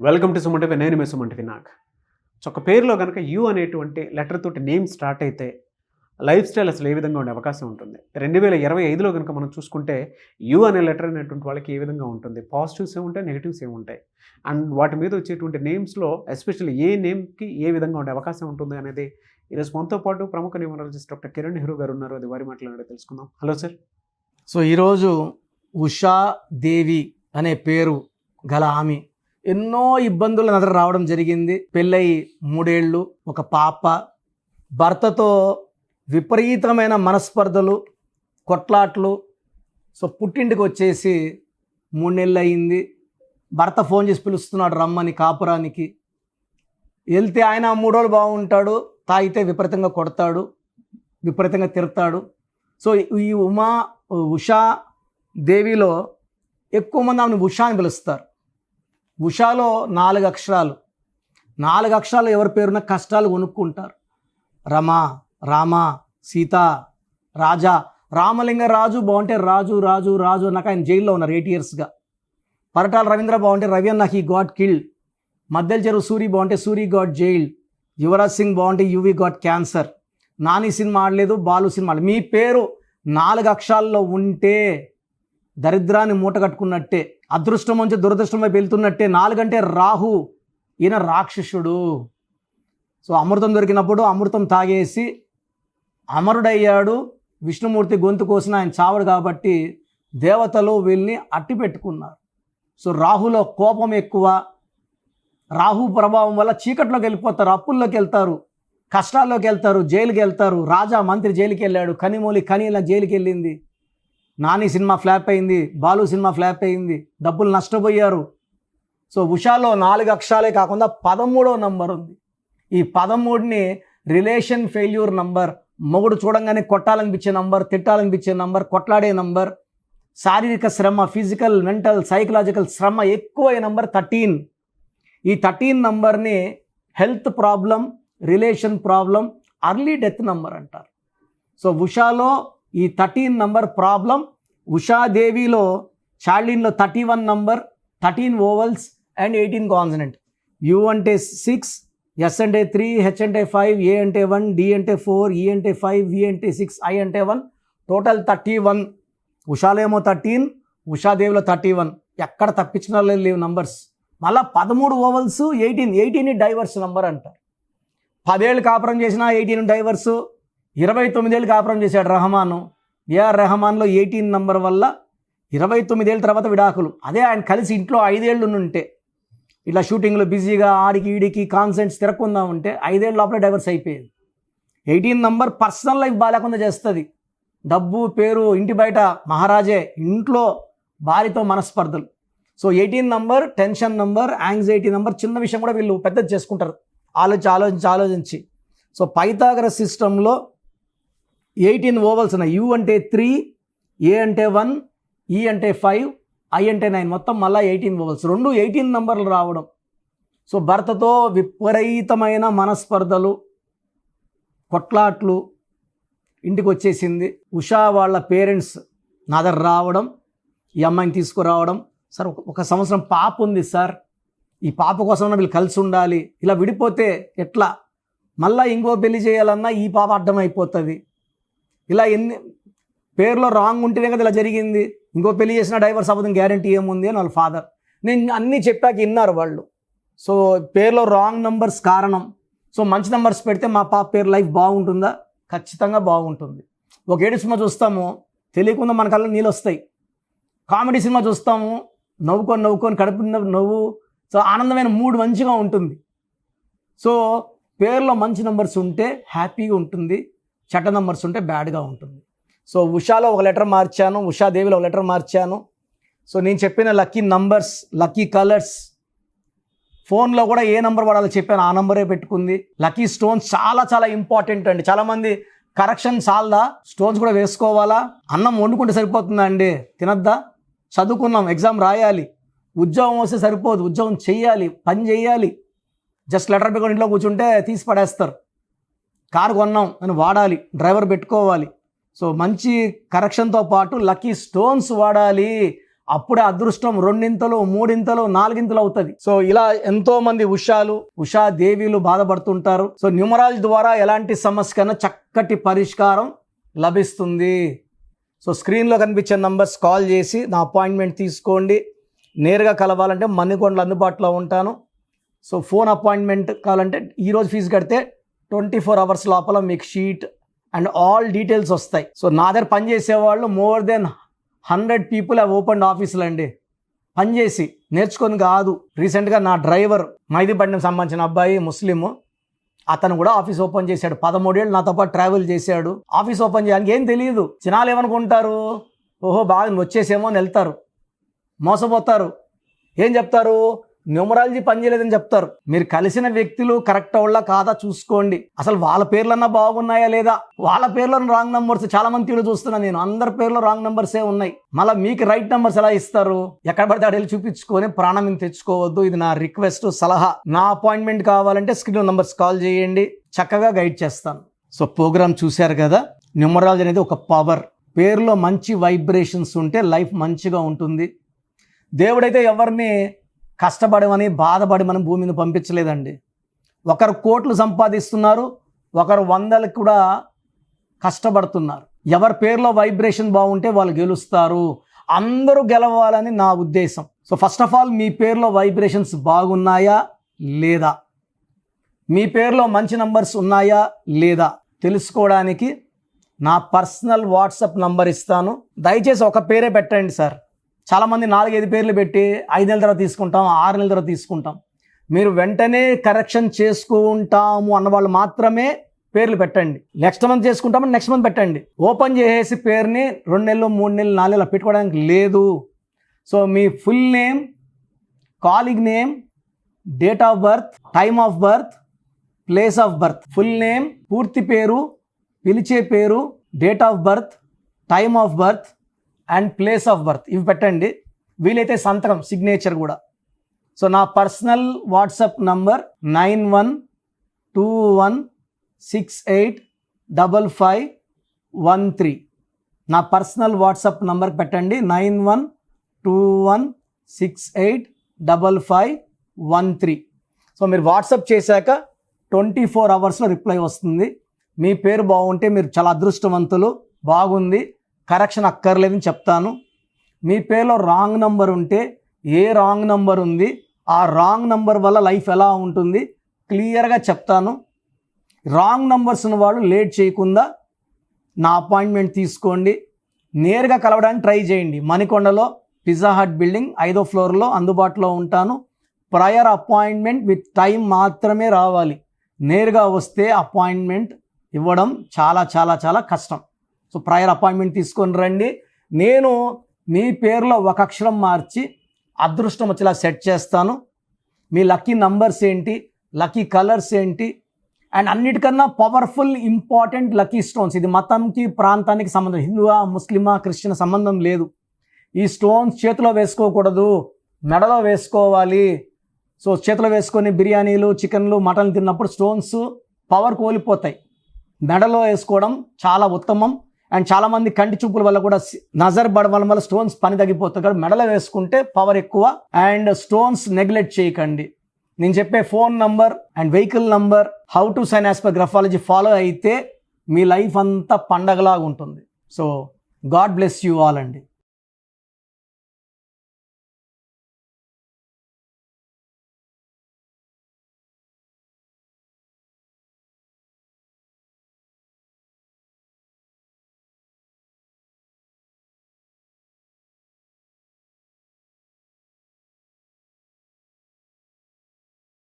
Welcome to Suman TV. నేను మీ Suman TV Nag. So ఒక పేరులో కనుక యు అనేటువంటి లెటర్ తోటి నేమ్ స్టార్ట్ అయితే లైఫ్ స్టైల్ అసలు ఏ విధంగా ఉండే అవకాశం ఉంటుంది? 2025లో కనుక మనం చూసుకుంటే యు అనే లెటర్ అనేటువంటి వాళ్ళకి ఏ విధంగా ఉంటుంది? పాజిటివ్స్ ఏముంటాయి, నెగిటివ్స్ ఏముంటాయి, అండ్ వాటి మీద వచ్చేటువంటి నేమ్స్లో ఎస్పెషల్లీ ఏ నేమ్కి ఏ విధంగా ఉండే అవకాశం ఉంటుంది అనేది ఈరోజు మనతో పాటు ప్రముఖ న్యూమరాలజిస్ట్ డాక్టర్ కిరణ్ నెహ్రూ గారు ఉన్నారు. అది వారి మాట్లాడి తెలుసుకుందాం. Hello sir. సో ఈరోజు ఉషా దేవి అనే పేరు గల ఆమె ఎన్నో ఇబ్బందుల నజర రావడం జరిగింది. పెళ్ళయి 3 ఏళ్ళు, ఒక పాప, భర్తతో విపరీతమైన మనస్పర్ధలు, కొట్లాట్లు. సో పుట్టింటికి వచ్చేసి 3 నెలలు అయింది. భర్త ఫోన్ చేసి పిలుస్తున్నాడు రమ్మని కాపురానికి. వెళ్తే ఆయన 3 రోజులు బాగుంటాడు, తాగితే విపరీతంగా కొడతాడు, విపరీతంగా తిడతాడు. సో ఈ ఉషా దేవిలో ఎక్కువ మంది ఆమెను ఉషా అని పిలుస్తారు. ఉషాలో 4 అక్షరాలు. 4 అక్షరాలు ఎవరి పేరున్న కష్టాలు కొనుక్కుంటారు. రమ, రామ, సీత, రాజా. రామలింగ రాజు బాగుంటే రాజు రాజు రాజు అన్నాక ఆయన జైల్లో ఉన్నారు 8 ఇయర్స్గా. పరటాల రవీంద్ర బాగుంటే రవి అన్న హీ గాట్ కిల్డ్. మద్దెల చెరువు సూరి బాగుంటే సూరి గాట్ జైల్డ్. యువరాజ్ సింగ్ బాగుంటే UV got cancer. Nani cinema ఆడలేదు, బాలు సినిమా ఆడలేదు. మీ పేరు 4 అక్షరాల్లో ఉంటే దరిద్రాన్ని మూట కట్టుకున్నట్టే, అదృష్టం నుంచి దురదృష్టం వైపు వెళ్తున్నట్టే. 4 అంటే రాహు, ఈయన రాక్షసుడు. సో అమృతం దొరికినప్పుడు అమృతం తాగేసి అమరుడయ్యాడు. విష్ణుమూర్తి గొంతు కోసిన ఆయన చావడు కాబట్టి దేవతలు వీళ్ళని అట్టి పెట్టుకున్నారు. సో రాహులో కోపం ఎక్కువ. రాహు ప్రభావం వల్ల చీకట్లోకి వెళ్ళిపోతారు, అప్పుల్లోకి వెళ్తారు, కష్టాల్లోకి వెళ్తారు, జైలుకి వెళ్తారు. రాజా మంత్రి జైలుకి వెళ్ళాడు, కనిమూలి కనీల జైలుకి వెళ్ళింది. నాని సినిమా ఫ్లాప్ అయింది, బాలు సినిమా ఫ్లాప్ అయింది, డబ్బులు నష్టపోయారు. సో ఉషాలో 4 అక్షరాలే కాకుండా 13వ నంబర్ ఉంది. ఈ 13ని రిలేషన్ ఫెయిల్యూర్ నంబర్, మొగుడు చూడంగానే కొట్టాలనిపించే నంబర్, తిట్టాలనిపించే నంబర్, కొట్లాడే నంబర్, శారీరక శ్రమ, ఫిజికల్, మెంటల్, సైకలాజికల్ శ్రమ ఎక్కువ నంబర్ 13. ఈ 13 నంబర్ని health problem, relation problem, early death number అంటారు. సో ఉషాలో ఈ 13 నంబర్ ప్రాబ్లం. ఉషాదేవిలో చార్లిన్లో 31 number, 13 vowels and 18 consonant. U అంటే 6, ఎస్ అంటే 3, హెచ్ అంటే 5, ఏ అంటే 1, డి అంటే 4, ఈ అంటే 5, వి అంటే 6, ఐ అంటే 1, టోటల్ 31. ఉషాలో ఏమో 13, ఉషాదేవిలో 31. ఎక్కడ తప్పించిన లేవు నంబర్స్. మళ్ళీ 13 ఓవల్స్, 18 డైవర్స్ నంబర్ అంటారు. 10 ఏళ్ళు కాపురం చేసిన 18 డైవర్సు. 29 ఏళ్ళు కాపురం చేశాడు రహమాను. ఏఆర్ రెహమాన్లో 18 నంబర్ వల్ల 29 ఏళ్ళ తర్వాత విడాకులు. అదే ఆయన కలిసి ఇంట్లో 5 ఏళ్ళు ఉంటే, ఇట్లా షూటింగ్లో బిజీగా ఆడికి ఈడికి కాన్సెంట్స్ తిరగకుందాం ఉంటే 5 ఏళ్ళ లోపల డైవర్స్ అయిపోయేది. 18 నంబర్ పర్సనల్ లైఫ్ బాగాలేకుండా చేస్తుంది. డబ్బు, పేరు, ఇంటి బయట మహారాజే, ఇంట్లో భార్యతో మనస్పర్ధలు. So 18 number tension number, anxiety number. చిన్న విషయం కూడా వీళ్ళు పెద్దది చేసుకుంటారు ఆలోచించి. సో పైథాగరస్ సిస్టంలో 18 ఓవల్స్ ఉన్నాయి. యు అంటే 3, ఏ అంటే 1, ఈ అంటే 5, ఐ అంటే 9, మొత్తం మళ్ళీ 18 ఓవల్స్. 2 18 నంబర్లు రావడం. సో భర్తతో విపరీతమైన మనస్పర్ధలు, కొట్లాట్లు. ఇంటికి వచ్చేసింది. ఉషా వాళ్ళ పేరెంట్స్ నా దగ్గర రావడం, ఈ అమ్మాయిని తీసుకురావడం. సార్ 1 సంవత్సరం పాప ఉంది సార్, ఈ పాప కోసం వీళ్ళు కలిసి ఉండాలి, ఇలా విడిపోతే ఎట్లా, మళ్ళీ ఇంకో పెళ్లి చేయాలన్నా ఈ పాప అడ్డమైపోతుంది. ఇలా ఎన్ని పేరులో రాంగ్ ఉంటేనే కదా ఇలా జరిగింది. ఇంకో పెళ్లి చేసిన డైవర్స్ అవ్వడం గ్యారంటీ ఏముంది అని వాళ్ళ ఫాదర్. నేను అన్నీ చెప్పాక విన్నారు వాళ్ళు. సో పేరులో రాంగ్ నంబర్స్ కారణం. సో మంచి నంబర్స్ పెడితే మా పాప పేరు లైఫ్ బాగుంటుందా? ఖచ్చితంగా బాగుంటుంది. ఒక ఏడు సినిమా చూస్తాము, తెలియకుండా మన కళ్ళలో నీళ్ళు వస్తాయి. కామెడీ సినిమా చూస్తాము, నవ్వుకొని కడుపు నవ్వు. సో ఆనందమైన మూడ్ మంచిగా ఉంటుంది. సో పేరులో మంచి నంబర్స్ ఉంటే హ్యాపీగా ఉంటుంది, చెడ్డ నంబర్స్ ఉంటే బ్యాడ్గా ఉంటుంది. సో ఉషాలో 1 లెటర్ మార్చాను, ఉషాదేవిలో 1 లెటర్ మార్చాను. సో నేను చెప్పిన లక్కీ నంబర్స్, లక్కీ కలర్స్, ఫోన్లో కూడా ఏ నంబర్ వాడాలో చెప్పాను, ఆ నంబరే పెట్టుకుంది. లక్కీ స్టోన్స్ చాలా చాలా ఇంపార్టెంట్ అండి. చాలామంది కరెక్షన్ చాలదా, స్టోన్స్ కూడా వేసుకోవాలా? అన్నం వండుకుంటే సరిపోతుందా అండి? తినద్దా? చదువుకున్నాం, ఎగ్జామ్ రాయాలి, ఉద్యోగం వస్తే సరిపోదు, ఉద్యోగం చెయ్యాలి, పని చేయాలి. జస్ట్ లెటర్ పెట్టుకొని ఇంట్లో కూర్చుంటే తీసి పడేస్తారు. కారు కొన్నాం అని వాడాలి, డ్రైవర్ పెట్టుకోవాలి. సో మంచి కరెక్షన్తో పాటు లక్కీ స్టోన్స్ వాడాలి. అప్పుడే అదృష్టం రెండింతలు, మూడింతలు, నాలుగింతలు అవుతుంది. సో ఇలా ఎంతో మంది ఉషా దేవీలు బాధపడుతుంటారు. సో న్యూమరాలజీ ద్వారా ఎలాంటి సమస్యకైనా చక్కటి పరిష్కారం లభిస్తుంది. సో స్క్రీన్లో కనిపించే నంబర్స్ కాల్ చేసి నా అపాయింట్మెంట్ తీసుకోండి. నేరుగా కలవాలంటే మన్నికొండలో అందుబాటులో ఉంటాను. సో ఫోన్ అపాయింట్మెంట్ కావాలంటే ఈరోజు ఫీజు కడితే 24 hours లోపల మీకు షీట్ అండ్ ఆల్ డీటెయిల్స్ వస్తాయి. సో నా దగ్గర పనిచేసేవాళ్ళు more than 100 people have open ఆఫీసులు అండి. పనిచేసి నేర్చుకొని కాదు. రీసెంట్గా నా డ్రైవర్ మైదీపట్నం సంబంధించిన అబ్బాయి ముస్లిము, అతను కూడా ఆఫీస్ ఓపెన్ చేశాడు. 13 ఏళ్ళు నాతో పాటు ట్రావెల్ చేశాడు. ఆఫీస్ ఓపెన్ చేయడానికి ఏం తెలియదు. జనాలు ఏమనుకుంటారు, ఓహో బాగా వచ్చేసేమో అని వెళ్తారు, మోసపోతారు. ఏం చెప్తారు, న్యూమరాలజీ పనిచేయలేదని చెప్తారు. మీరు కలిసిన వ్యక్తులు కరెక్ట్ వాళ్ళ కాదా చూసుకోండి. అసలు వాళ్ళ పేర్లన్నా బాగున్నాయా లేదా. వాళ్ళ పేర్లో రాంగ్ నంబర్స్ చాలా మంది చూస్తున్నాను నేను. అందరి పేర్లో రాంగ్ నంబర్సే ఉన్నాయి. మళ్ళీ మీకు రైట్ నంబర్స్ ఎలా ఇస్తారు. ఎక్కడ పడితే అక్కడ వెళ్ళి చూపించుకొని ప్రాణం తెచ్చుకోవద్దు. ఇది నా రిక్వెస్ట్, సలహా. నా అపాయింట్మెంట్ కావాలంటే స్క్రీన్ నంబర్స్ కాల్ చేయండి, చక్కగా గైడ్ చేస్తాను. సో ప్రోగ్రామ్ చూశారు కదా. న్యూమరాలజీ అనేది ఒక పవర్. పేరులో మంచి వైబ్రేషన్స్ ఉంటే లైఫ్ మంచిగా ఉంటుంది. దేవుడైతే ఎవరిని కష్టపడమని బాధపడమని భూమి మీద పంపించలేదండి. ఒకరు కోట్లు సంపాదిస్తున్నారు, ఒకరు 100లకు కూడా కష్టపడుతున్నారు. ఎవరి పేరులో వైబ్రేషన్ బాగుంటే వాళ్ళు గెలుస్తారు. అందరూ గెలవాలని నా ఉద్దేశం. సో ఫస్ట్ ఆఫ్ ఆల్ మీ పేరులో వైబ్రేషన్స్ బాగున్నాయా లేదా, మీ పేరులో మంచి నంబర్స్ ఉన్నాయా లేదా తెలుసుకోవడానికి నా పర్సనల్ వాట్సాప్ నంబర్ ఇస్తాను. దయచేసి ఒక పేరే పెట్టండి సార్. చాలామంది 4-5 పేర్లు పెట్టి 5 నెలల తర్వాత తీసుకుంటాం, 6 నెలల తర్వాత తీసుకుంటాం. మీరు వెంటనే కరెక్షన్ చేసుకుంటాము అన్నవాళ్ళు మాత్రమే పేర్లు పెట్టండి. నెక్స్ట్ మంత్ చేసుకుంటామని నెక్స్ట్ మంత్ పెట్టండి. ఓపెన్ చేసేసి పేరుని 2 నెలలు, 3 నెలలు, 4 నెలలు పెట్టుకోవడానికి లేదు. సో మీ full name, calling name, date of birth, time of birth, place of birth, full name, పూర్తి పేరు, పిలిచే పేరు, date of birth, time of birth and place of birth ఇవి పెట్టండి. వీలైతే సంతకం, సిగ్నేచర్ కూడా. సో నా పర్సనల్ వాట్సాప్ నంబర్ 9121685513. నా పర్సనల్ వాట్సాప్ నంబర్కి పెట్టండి 9121685513. సో మీరు వాట్సాప్ చేశాక 24 hours రిప్లై వస్తుంది. మీ పేరు బాగుంటే మీరు చాలా అదృష్టవంతులు. బాగుంది, కరెక్షన్ అక్కర్లేదని చెప్తాను. మీ పేరులో రాంగ్ నంబర్ ఉంటే ఏ రాంగ్ నంబర్ ఉంది, ఆ రాంగ్ నంబర్ వల్ల లైఫ్ ఎలా ఉంటుంది క్లియర్గా చెప్తాను. రాంగ్ నంబర్స్ ఉన్న వాళ్ళు లేట్ చేయకుండా నా అపాయింట్మెంట్ తీసుకోండి. నేరుగా కలవడానికి ట్రై చేయండి. మణికొండలో పిజ్జా హట్ బిల్డింగ్ 5వ ఫ్లోర్లో అందుబాటులో ఉంటాను. ప్రయర్ అపాయింట్మెంట్ విత్ టైం మాత్రమే రావాలి. నేరుగా వస్తే అపాయింట్మెంట్ ఇవ్వడం చాలా చాలా చాలా కష్టం. సో ప్రయర్ అపాయింట్మెంట్ తీసుకొని రండి. నేను మీ పేరులో ఒక అక్షరం మార్చి అదృష్టం వచ్చేలా సెట్ చేస్తాను. మీ లక్కీ నంబర్స్ ఏంటి, లక్కీ కలర్స్ ఏంటి, అండ్ అన్నిటికన్నా పవర్ఫుల్ ఇంపార్టెంట్ లక్కీ స్టోన్స్. ఇది మతంకి, ప్రాంతానికి సంబంధం, హిందువా, ముస్లిమా, క్రిస్టియన్ సంబంధం లేదు. ఈ స్టోన్స్ చేతిలో వేసుకోకూడదు, మెడలో వేసుకోవాలి. సో చేతిలో వేసుకొని బిర్యానీలు, చికెన్లు, మటన్లు తిన్నప్పుడు స్టోన్స్ పవర్ కోల్పోతాయి. మెడలో వేసుకోవడం చాలా ఉత్తమం. అండ్ చాలామంది కంటి చూపుల వల్ల కూడా నజర్ పడడం వల్ల స్టోన్స్ పని తగ్గిపోతుంది. కాబట్టి మెడలో వేసుకుంటే పవర్ ఎక్కువ. అండ్ స్టోన్స్ నెగ్లెక్ట్ చేయకండి. నేను చెప్పే phone number and vehicle number, how to sign as per graphology follow అయితే మీ లైఫ్ అంతా పండగలాగా ఉంటుంది. So God bless you all అండి.